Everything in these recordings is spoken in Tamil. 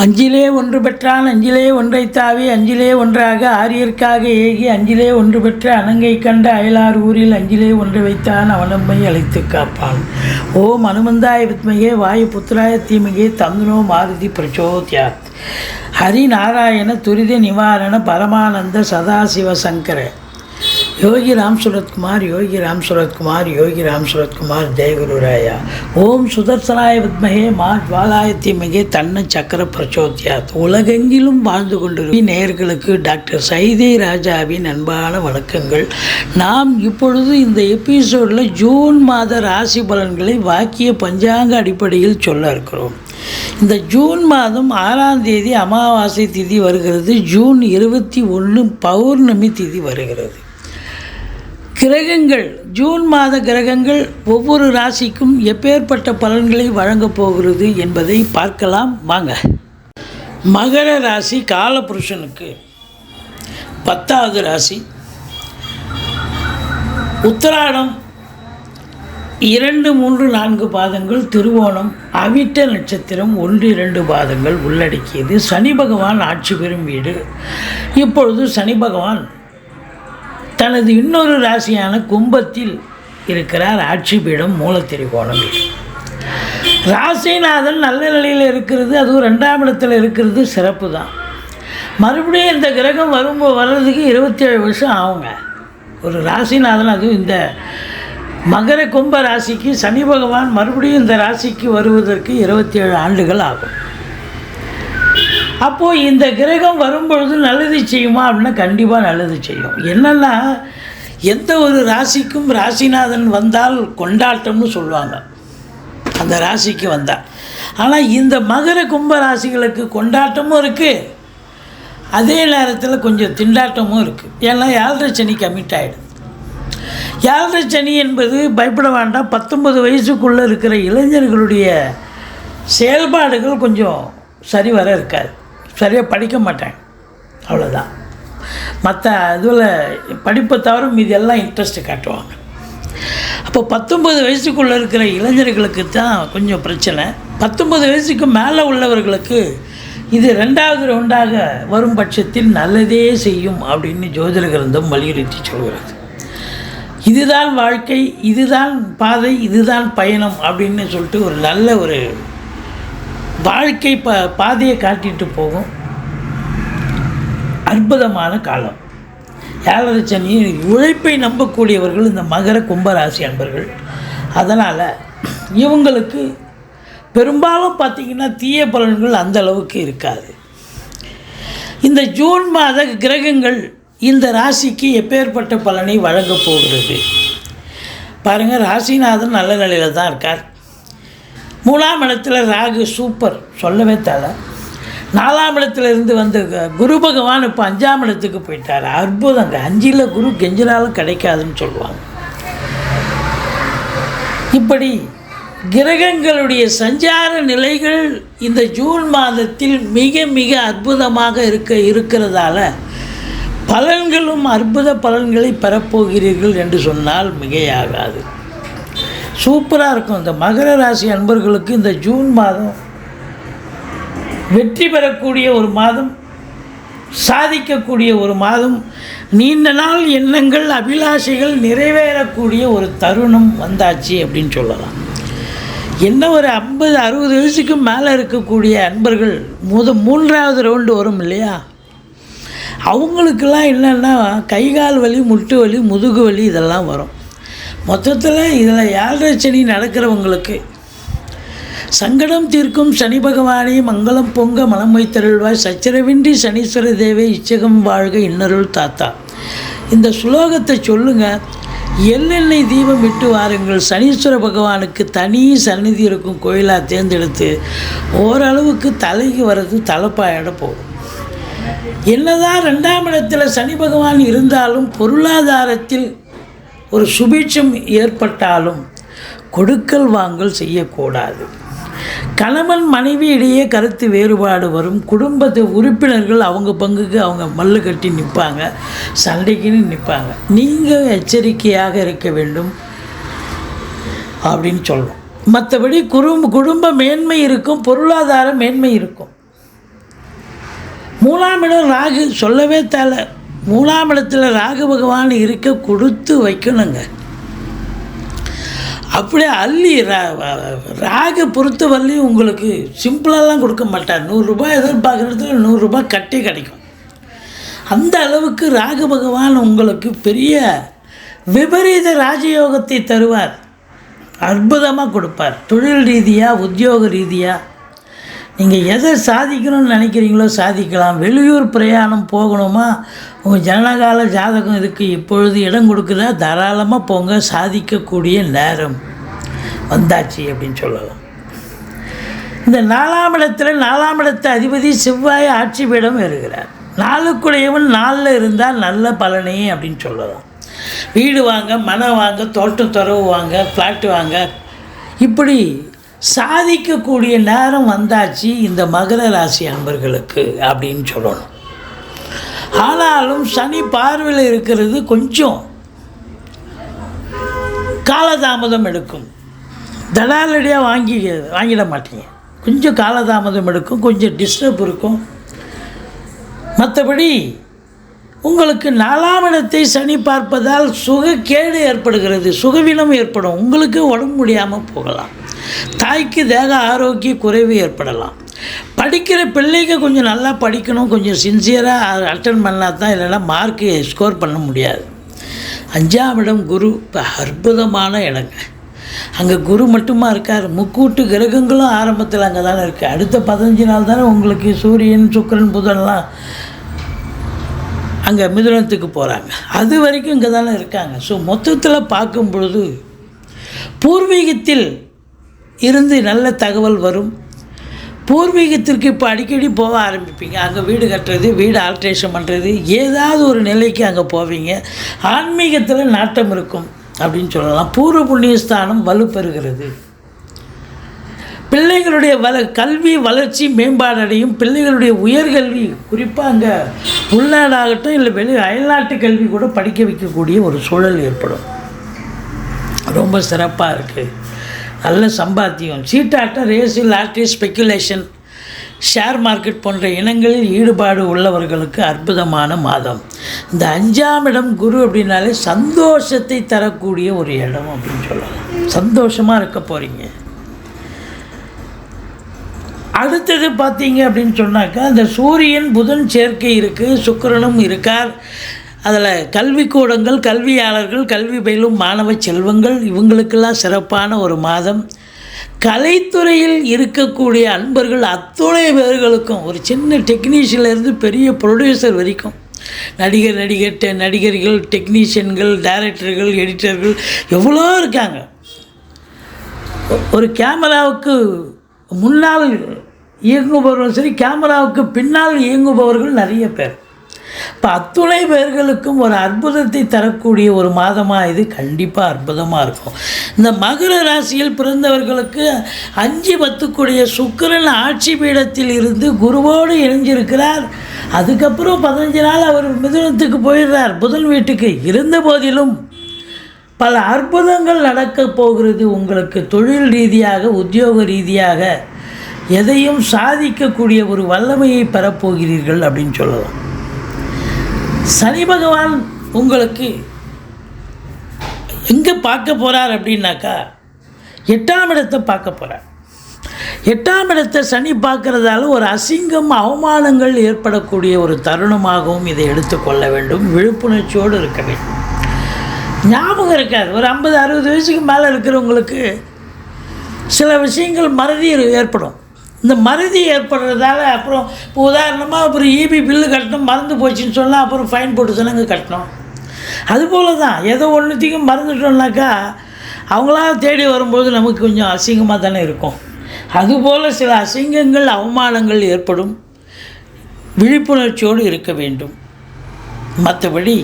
அஞ்சிலே ஒன்று பெற்றான் அஞ்சிலே ஒன்றைத் தாவி அஞ்சிலே ஒன்றாக ஆரியர்க்காக ஏகி அஞ்சிலே ஒன்று பெற்ற அணங்கை கண்ட அயலார் ஊரில் அஞ்சிலே ஒன்று வைத்தான் அவனம்மை அழைத்து காப்பான். ஓம் அனுமந்தாய வித்மகே வாயு புத்திராய தீமகே தந்துனோ மாருதி பிரச்சோத்யாத். ஹரிநாராயண துரித நிவாரண பரமானந்த சதாசிவ சங்கர யோகி ராம் சுரத்குமார் யோகி ராம் சுரத்குமார் யோகி ராம் சுரத்குமார் ஜெயகுருராயா. ஓம் சுதர்சனாய வித்மகே மா ஜ்வாலாய தீமகே தன்ன சக்கர பிரச்சோத்யாத். உலகெங்கிலும் வாழ்ந்து கொண்டிருக்கும் நேயர்களுக்கு டாக்டர் சைதை ராஜாவின் அன்பான வணக்கங்கள். நாம் இப்பொழுது இந்த எபிசோடில் ஜூன் மாத ராசி பலன்களை வாக்கிய பஞ்சாங்க அடிப்படையில் சொல்ல இருக்கிறோம். இந்த ஜூன் மாதம் 6ஆம் தேதி அமாவாசை திதி வருகிறது. ஜூன் 21 பௌர்ணமி திதி வருகிறது. கிரகங்கள், ஜூன் மாத கிரகங்கள் ஒவ்வொரு ராசிக்கும் எப்பேற்பட்ட பலன்களை வழங்கப் போகிறது என்பதை பார்க்கலாம் வாங்க. மகர ராசி காலபுருஷனுக்கு 10வது ராசி. உத்திராடம் 2, 3, 4 பாதங்கள், திருவோணம், அவிட்ட நட்சத்திரம் 1, 2 பாதங்கள் உள்ளடக்கியது. சனி பகவான் ஆட்சி பெறும் வீடு. இப்பொழுது சனி பகவான் தனது இன்னொரு ராசியான கும்பத்தில் இருக்கிறார். ஆட்சி பீடம் மூலத்திரிகோணம் வீடு. ராசிநாதன் நல்ல நிலையில் இருக்கிறது, அதுவும் 2ஆம் இடத்தில் இருக்கிறது சிறப்பு தான். மறுபடியும் இந்த கிரகம் வர்றதுக்கு 27 வருஷம் ஆகுங்க. ஒரு ராசிநாதன், அதுவும் இந்த மகர கும்ப ராசிக்கு சனி பகவான் மறுபடியும் இந்த ராசிக்கு வருவதற்கு 27 ஆண்டுகள் ஆகும். அப்போது இந்த கிரகம் வரும்பொழுது நல்லது செய்யுமா அப்படின்னா கண்டிப்பாக நல்லது செய்யும். என்னென்னா, எந்த ஒரு ராசிக்கும் ராசிநாதன் வந்தால் கொண்டாட்டம்னு சொல்லுவாங்க அந்த ராசிக்கு வந்தால். ஆனால் இந்த மகர கும்ப ராசிகளுக்கு கொண்டாட்டமும் இருக்குது, அதே நேரத்தில் கொஞ்சம் திண்டாட்டமும் இருக்குது. ஏன்னா 7.5 சனி கமிட் ஆகிடுது. 7.5 சனி என்பது பயப்பட வேண்டாம். 19 வயசுக்குள்ளே இருக்கிற இளைஞர்களுடைய செயல்பாடுகள் கொஞ்சம் சரி வர இருக்காது. சரியாக படிக்க மாட்டாங்க, அவ்வளோதான். மற்ற இதில் படிப்பை தவிர மீதி எல்லாம் இன்ட்ரெஸ்ட்டு காட்டுவாங்க. அப்போ 19 வயசுக்குள்ளே இருக்கிற இளைஞர்களுக்கு தான் கொஞ்சம் பிரச்சனை. 19 வயசுக்கு மேலே உள்ளவர்களுக்கு இது 2வது ரவுண்டாக வரும் பட்சத்தில் நல்லதே செய்யும் அப்படின்னு ஜோதிட கிரந்தம் வலியுறுத்தி சொல்கிறது. இதுதான் வாழ்க்கை, இதுதான் பாதை, இதுதான் பயணம் அப்படின்னு சொல்லிட்டு ஒரு நல்ல ஒரு வாழ்க்கை பாதையை காட்டிட்டு போகும் அற்புதமான காலம். 7.5 சனி உழைப்பை நம்பக்கூடியவர்கள் இந்த மகர கும்பராசி அன்பர்கள். அதனால் இவங்களுக்கு பெரும்பாலும் பார்த்திங்கன்னா தீய பலன்கள் அந்த அளவுக்கு இருக்காது. இந்த ஜூன் மாத கிரகங்கள் இந்த ராசிக்கு எப்பேற்பட்ட பலனை வழங்கப் போகிறது பாருங்கள். ராசிநாதன் நல்ல நிலையில் தான் இருக்கார். 3ஆம் இடத்துல ராகு சூப்பர், சொல்லவே தேவை. 4ஆம் இடத்துலேருந்து வந்த குரு பகவான் இப்போ 5ஆம் இடத்துக்கு போயிட்டார். அற்புதங்க. 5ல் குரு கெஞ்சினாலும் கிடைக்காதுன்னு சொல்லுவாங்க. இப்படி கிரகங்களுடைய சஞ்சார நிலைகள் இந்த ஜூன் மாதத்தில் மிக மிக அற்புதமாக இருக்கிறதால பலன்களும் அற்புத பலன்களை பெறப்போகிறீர்கள் என்று சொன்னால் மிகையாகாது. சூப்பராக இருக்கும். இந்த மகர ராசி அன்பர்களுக்கு இந்த ஜூன் மாதம் வெற்றி பெறக்கூடிய ஒரு மாதம், சாதிக்கக்கூடிய ஒரு மாதம், நீண்ட நாள் எண்ணங்கள் அபிலாஷைகள் நிறைவேறக்கூடிய ஒரு தருணம் வந்தாச்சு அப்படின்னு சொல்லலாம். என்ன ஒரு 50-60 வயசுக்கு மேலே இருக்கக்கூடிய அன்பர்கள் 3வது ரவுண்டு வரும் இல்லையா, அவங்களுக்கெல்லாம் என்னென்னா கை கால் வலி, முட்டு வலி, முதுகு வலி இதெல்லாம் வரும். மொத்தத்தில் இதில் 7.5 சனி நடக்கிறவங்களுக்கு சங்கடம் தீர்க்கும் சனி பகவானே மங்களம் பொங்க மனம் வைத்தருள்வாய், சச்சரவின்றி சனீஸ்வர தேவே இச்சகம் வாழ்க இன்னருள் தாத்தா. இந்த சுலோகத்தை சொல்லுங்கள். எள்ளெண்ணெய் தீபம் விட்டு வாருங்கள். சனீஸ்வர பகவானுக்கு தனி சந்நிதி இருக்கும் கோயிலாக தேர்ந்தெடுத்து ஓரளவுக்கு தலைக்கு வர்றது தலைப்பாயிட போகும். என்னதான் 2ஆம் இடத்துல சனி பகவான் இருந்தாலும் பொருளாதாரத்தில் ஒரு சுபீட்சம் ஏற்பட்டாலும் கொடுக்கல் வாங்கல் செய்யக்கூடாது. கணவன் மனைவி இடையே கருத்து வேறுபாடு வரும். குடும்பத்து உறுப்பினர்கள் அவங்க பங்குக்கு அவங்க மல்லு கட்டி நிற்பாங்க, சண்டைக்குன்னு நிற்பாங்க. நீங்கள் எச்சரிக்கையாக இருக்க வேண்டும் அப்படின்னு சொல்லணும். மற்றபடி குடும்ப மேன்மை இருக்கும், பொருளாதார மேன்மை இருக்கும். 3ஆம் இடம் ராகு, சொல்லவே தேவை. 3ஆம் இடத்துல ராகு பகவான் இருக்க கொடுத்து வைக்கணுங்க. அப்படியே அள்ளி ராகு பொறுத்தவரையிலே உங்களுக்கு சிம்பிளாலாம் கொடுக்க மாட்டார். 100 ரூபாய் எதிர்பார்க்குற இடத்துல 100 ரூபாய் கட்டி கிடைக்கும். அந்த அளவுக்கு ராகு பகவான் உங்களுக்கு பெரிய விபரீத ராஜயோகத்தை தருவார். அற்புதமாக கொடுப்பார். தொழில் ரீதியாக, உத்தியோக ரீதியாக நீங்கள் எதை சாதிக்கணும்னு நினைக்கிறீங்களோ சாதிக்கலாம். வெளியூர் பிரயாணம் போகணுமா, உங்கள் ஜனனகால ஜாதகம் இருக்குது, இப்பொழுது இடம் கொடுக்குதா, தாராளமாக போங்க. சாதிக்கக்கூடிய நேரம் வந்தாச்சு அப்படின்னு சொல்லலாம். இந்த 4ஆம் இடத்துல 4ஆம் இடத்து அதிபதி செவ்வாய் ஆட்சி பீடம் வருகிறார். 4க்குடையவன் 4ல் இருந்தால் நல்ல பலனே அப்படின்னு சொல்லலாம். வீடு வாங்க, மனம் வாங்க, தோட்டம் துறவு வாங்க, ஃப்ளாட்டு வாங்க, இப்படி சாதிக்கக்கூடிய நேரம் வந்தாச்சு இந்த மகர ராசி அன்பர்களுக்கு அப்படின்னு சொல்லணும். ஆனாலும் சனி பார்வையில் இருக்கிறது கொஞ்சம் காலதாமதம் எடுக்கும். தடாலடியாக வாங்கிட மாட்டீங்க. கொஞ்சம் காலதாமதம் எடுக்கும், கொஞ்சம் டிஸ்டர்ப் இருக்கும். மற்றபடி உங்களுக்கு 4ஆம் இடத்தை சனி பார்ப்பதால் சுகக்கேடு ஏற்படுகிறது, சுகவீனம் ஏற்படும். உங்களுக்கு உடம்பு முடியாமல் போகலாம். தாய்க்கு தேக ஆரோக்கிய குறைவு ஏற்படலாம். படிக்கிற பிள்ளைங்க கொஞ்சம் நல்லா படிக்கணும், கொஞ்சம் சின்சியராக அட்டன் பண்ணால் தான், இல்லைன்னா மார்க்கு ஸ்கோர் பண்ண முடியாது. 5ஆம் இடம் குரு, இப்போ அற்புதமான இடங்க. அங்கே குரு மட்டுமா இருக்கார், முக்கூட்டு கிரகங்களும் ஆரம்பத்தில் அங்கே தானே இருக்குது. அடுத்த 15 நாள் தானே உங்களுக்கு சூரியன், சுக்கிரன், புதன்லாம் அங்கே மிதுனத்துக்கு போகிறாங்க. அது வரைக்கும் இங்கே தானே இருக்காங்க. ஸோ மொத்தத்தில் பார்க்கும் பொழுது பூர்வீகத்தில் இருந்து நல்ல தகவல் வரும். பூர்வீகத்திற்கு இப்போ அடிக்கடி போக ஆரம்பிப்பீங்க. அங்கே வீடு கட்டுறது, வீடு ஆல்ட்ரேஷன் பண்ணுறது, ஏதாவது ஒரு நிலைக்கு அங்கே போவீங்க. ஆன்மீகத்தில் நாட்டம் இருக்கும் அப்படின்னு சொல்லலாம். பூர்வ புண்ணியஸ்தானம் வலுப்பெறுகிறது. பிள்ளைகளுடைய கல்வி வளர்ச்சி மேம்பாடடையும். பிள்ளைகளுடைய உயர்கல்வி, குறிப்பாக அங்கே உள்நாடாகட்டும் இல்லை அயல்நாட்டு கல்வி கூட படிக்க வைக்கக்கூடிய ஒரு சூழல் ஏற்படும். ரொம்ப சிறப்பாக இருக்குது. நல்ல சம்பாத்தியம். சீட்டாட்டம், race, lottery, speculation, share market போன்ற இனங்களில் ஈடுபாடு உள்ளவர்களுக்கு அற்புதமான மாதம். இந்த 5ஆம் இடம் குரு அப்படின்னாலே சந்தோஷத்தை தரக்கூடிய ஒரு இடம் அப்படின்னு சொல்லலாம். சந்தோஷமாக இருக்க போகிறீங்க. அடுத்தது பார்த்தீங்க அப்படின்னு சொன்னாக்கா, அந்த சூரியன் புதன் சேர்க்கை இருக்குது, சுக்கிரனும் இருக்கார். அதில் கல்விக்கூடங்கள், கல்வியாளர்கள், கல்வி பயிலும் மாணவ செல்வங்கள், இவங்களுக்கெல்லாம் சிறப்பான ஒரு மாதம். கலைத்துறையில் இருக்கக்கூடிய அன்பர்கள் அத்துணை பேர்களுக்கும், ஒரு சின்ன டெக்னீஷியன்லேருந்து பெரிய ப்ரொடியூசர் வரைக்கும், நடிகர்கள், டெக்னீஷியன்கள், டைரக்டர்கள், எடிட்டர்கள் எவ்வளோ இருக்காங்க. ஒரு கேமராவுக்கு முன்னால் இயங்குபவர்களும் சரி, கேமராவுக்கு பின்னால் இயங்குபவர்கள் நிறைய பேர். இப்போ அத்துணை பேர்களுக்கும் ஒரு அற்புதத்தை தரக்கூடிய ஒரு மாதமாக இது கண்டிப்பாக அற்புதமாக இருக்கும். இந்த மகர ராசியில் பிறந்தவர்களுக்கு 5-10 சுக்கிரன் ஆட்சி பீடத்தில் இருந்து குருவோடு இணைஞ்சிருக்கிறார். அதுக்கப்புறம் 15 நாள் அவர் மிதுனத்துக்கு போயிடுறார், புதன் வீட்டுக்கு. இருந்த போதிலும் பல அற்புதங்கள் நடக்கப் போகிறது. உங்களுக்கு தொழில் ரீதியாக, உத்தியோக ரீதியாக எதையும் சாதிக்கக்கூடிய ஒரு வல்லமையை பெறப்போகிறீர்கள் அப்படின்னு சொல்லலாம். சனி பகவான் உங்களுக்கு எங்கே பார்க்க போகிறார் அப்படின்னாக்கா, 8ஆம் இடத்தை பார்க்க போகிறார். 8ஆம் இடத்தை சனி பார்க்கறதால ஒரு அசிங்கம், அவமானங்கள் ஏற்படக்கூடிய ஒரு தருணமாகவும் இதை எடுத்துக்கொள்ள வேண்டும். விழிப்புணர்ச்சியோடு இருக்க வேண்டும். ஞாபகம் இருக்காது. ஒரு 50-60 வயசுக்கு மேலே இருக்கிறவங்களுக்கு சில விஷயங்கள் மறதி ஏற்படும். இந்த மறதி ஏற்படுறதால அப்புறம் இப்போ உதாரணமாக அப்புறம் இபி பில்லு கட்டணும், மறந்து போச்சுன்னு சொன்னால் அப்புறம் ஃபைன் போட்டு தானங்க கட்டணும். அதுபோல் தான் ஏதோ ஒன்றுத்தையும் மறந்துட்டோம்னாக்கா அவங்களா தேடி வரும்போது நமக்கு கொஞ்சம் அசிங்கமாக தானே இருக்கும். அதுபோல் சில அசிங்கங்கள், அவமானங்கள் ஏற்படும். விழிப்புணர்ச்சியோடு இருக்க வேண்டும். மற்றபடி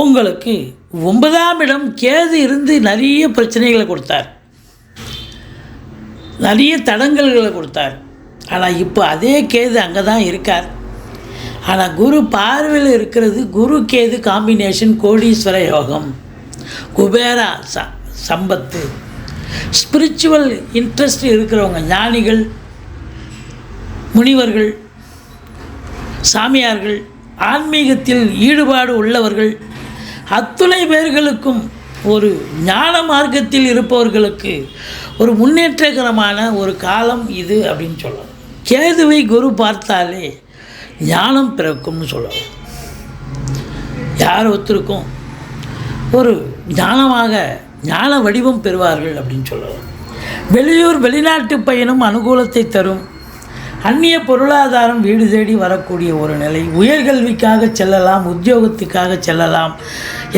உங்களுக்கு 9ஆம் இடம் கேது இருந்து நிறைய பிரச்சனைகளை கொடுத்தார், நிறைய தடங்கல்களை கொடுத்தார். ஆனால் இப்போ அதே கேது அங்கே தான் இருக்கார். ஆனால் குரு பார்வையில் இருக்கிறது. குரு கேது காம்பினேஷன் கோடீஸ்வர யோகம், குபேரா சம்பத்து, ஸ்பிரிச்சுவல் இன்ட்ரெஸ்ட் இருக்கிறவங்க, ஞானிகள், முனிவர்கள், சாமியார்கள், ஆன்மீகத்தில் ஈடுபாடு உள்ளவர்கள் அத்துணை பேர்களுக்கும், ஒரு ஞான மார்க்கத்தில் இருப்பவர்களுக்கு ஒரு முன்னேற்றகரமான ஒரு காலம் இது அப்படின்னு சொல்லலாம். கேதுவை குரு பார்த்தாலே ஞானம் பிறக்கும்னு சொல்லலாம். யார் ஒருத்தருக்கும் ஒரு ஞான வடிவம் பெறுவார்கள் அப்படின்னு சொல்லலாம். வெளியூர் வெளிநாட்டு பயணம் அனுகூலத்தை தரும். அந்நிய பொருளாதாரம் வீடு தேடி வரக்கூடிய ஒரு நிலை. உயர்கல்விக்காக செல்லலாம், உத்தியோகத்துக்காக செல்லலாம்.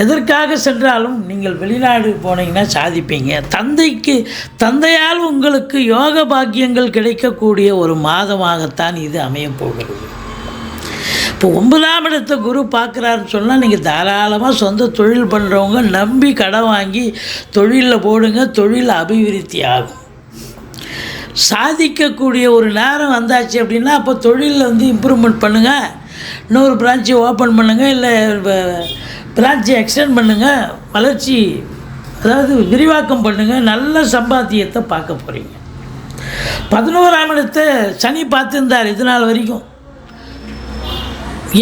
எதற்காக சென்றாலும் நீங்கள் வெளிநாடு போனீங்கன்னா சாதிப்பீங்க. தந்தையால் உங்களுக்கு யோக பாக்கியங்கள் கிடைக்கக்கூடிய ஒரு மாதமாகத்தான் இது அமையப்போகிறது. இப்போ 9ஆம் இடத்தை குரு பார்க்குறாருன்னு சொன்னால் நீங்கள் தாராளமாக சொந்த தொழில் பண்ணுறவங்க நம்பி கடன் வாங்கி தொழிலில் போடுங்க. தொழில் அபிவிருத்தி ஆகும். சாதிக்கக்கூடிய ஒரு நேரம் வந்தாச்சு அப்படின்னா அப்போ தொழிலில் இம்ப்ரூவ்மெண்ட் பண்ணுங்கள். இன்னொரு பிரான்ச்சை ஓப்பன் பண்ணுங்கள், இல்லை பிரான்ச்சை எக்ஸ்டெண்ட் பண்ணுங்கள், வளர்ச்சி அதாவது விரிவாக்கம் பண்ணுங்கள். நல்ல சம்பாத்தியத்தை பார்க்க போகிறீங்க. 11ஆம் இடத்தை சனி பார்த்துருந்தார் இது நாள் வரைக்கும்.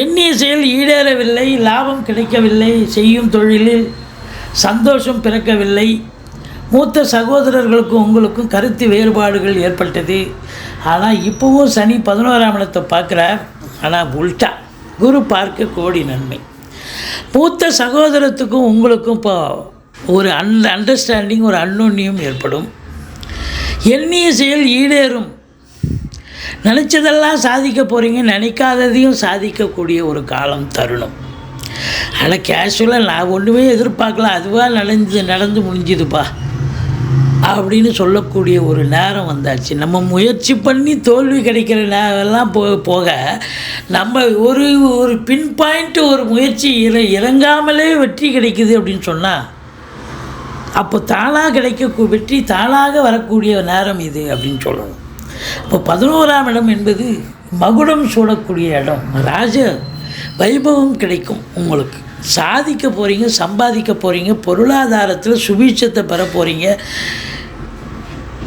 எண்ணிய செயல் ஈடேறவில்லை, லாபம் கிடைக்கவில்லை, செய்யும் தொழிலில் சந்தோஷம் பிறக்கவில்லை. மூத்த சகோதரர்களுக்கும் உங்களுக்கும் கருத்து வேறுபாடுகள் ஏற்பட்டது. ஆனால் இப்போவும் சனி 11ஆம் இடத்தை பார்க்குறார். ஆனால் உல்ட்டா குரு பார்க்க கோடி நன்மை. மூத்த சகோதரத்துக்கும் உங்களுக்கும் இப்போ ஒரு அண்டர்ஸ்டாண்டிங், ஒரு அன்னோன்யம் ஏற்படும். எண்ணிய செயல் ஈடேறும். நினச்சதெல்லாம் சாதிக்க போகிறீங்க, நினைக்காததையும் சாதிக்கக்கூடிய ஒரு காலம் தருணம். ஆனால் கேஷுவலாக நான் ஒன்றுமே எதிர்பார்க்கலாம், அதுவாக நடந்து முடிஞ்சுதுப்பா அப்படின்னு சொல்லக்கூடிய ஒரு நேரம் வந்தாச்சு. நம்ம முயற்சி பண்ணி தோல்வி கிடைக்கிற நேரம்லாம் போக நம்ம ஒரு பின் பாயிண்ட் ஒரு முயற்சி இறங்காமலே வெற்றி கிடைக்குது அப்படின்னு சொன்னால் அப்போ தானாக வெற்றி தானாக வரக்கூடிய நேரம் இது அப்படின்னு சொல்லணும். இப்போ 11ஆம் இடம் என்பது மகுடம் சூடக்கூடிய இடம். ராஜ வைபவம் கிடைக்கும். உங்களுக்கு சாதிக்க போகிறீங்க, சம்பாதிக்க போகிறீங்க, பொருளாதாரத்தில் சுபீட்சத்தை பெற போகிறீங்க.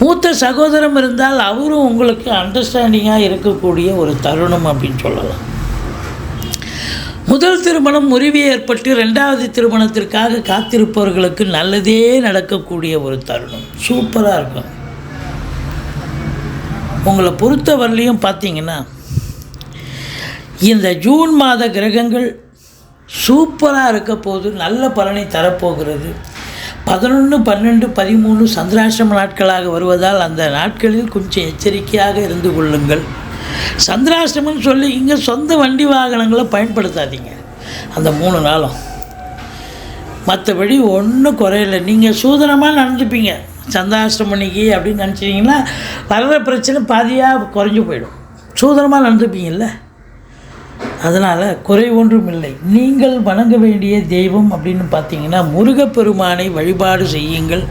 மூத்த சகோதரம் இருந்தால் அவரும் உங்களுக்கு அண்டர்ஸ்டாண்டிங்காக இருக்கக்கூடிய ஒரு தருணம் அப்படின்னு சொல்லலாம். முதல் திருமணம் முறிவு ஏற்பட்டு 2வது திருமணத்திற்காக காத்திருப்பவர்களுக்கு நல்லதே நடக்கக்கூடிய ஒரு தருணம். சூப்பராக இருக்கும். உங்களை பொறுத்தவரையிலையும் பார்த்தீங்கன்னா இந்த ஜூன் மாத கிரகங்கள் சூப்பராக இருக்க போது, நல்ல பலனை தரப்போகிறது. 11, 12, 13 சந்திராஷ்டம நாட்களாக வருவதால் அந்த நாட்களில் கொஞ்சம் எச்சரிக்கையாக இருந்து கொள்ளுங்கள். சந்திராஷ்டமம்னு சொல்லி இங்கே சொந்த வண்டி வாகனங்களை பயன்படுத்தாதீங்க அந்த 3 நாளும். மற்றபடி ஒன்றும் குறையில்லை. நீங்கள் சூதனமாக நடந்துப்பீங்க சந்திராஷ்டமணிக்கு அப்படின்னு நினச்சிட்டிங்கன்னா வர்ற பிரச்சனை பாதியாக குறைஞ்சி போயிடும். சூதனமாக நடந்துப்பீங்கள்ல, அதனால் குறை ஒன்றும் இல்லை. நீங்கள் வணங்க வேண்டிய தெய்வம் அப்படின்னு பார்த்தீங்கன்னா முருகப்பெருமானை வழிபாடு செய்யுங்கள்.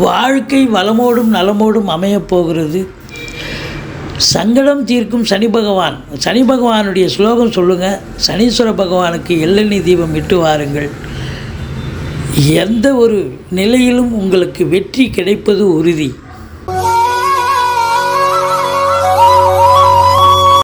வாழ்க்கை வளமோடும் நலமோடும் அமையப்போகிறது. சங்கடம் தீர்க்கும் சனி பகவானுடைய ஸ்லோகம் சொல்லுங்கள். சனீஸ்வர பகவானுக்கு எள்ளெண்ணெய் தீபம் இட்டு வாருங்கள். எந்த ஒரு நிலையிலும் உங்களுக்கு வெற்றி கிடைப்பது உறுதி.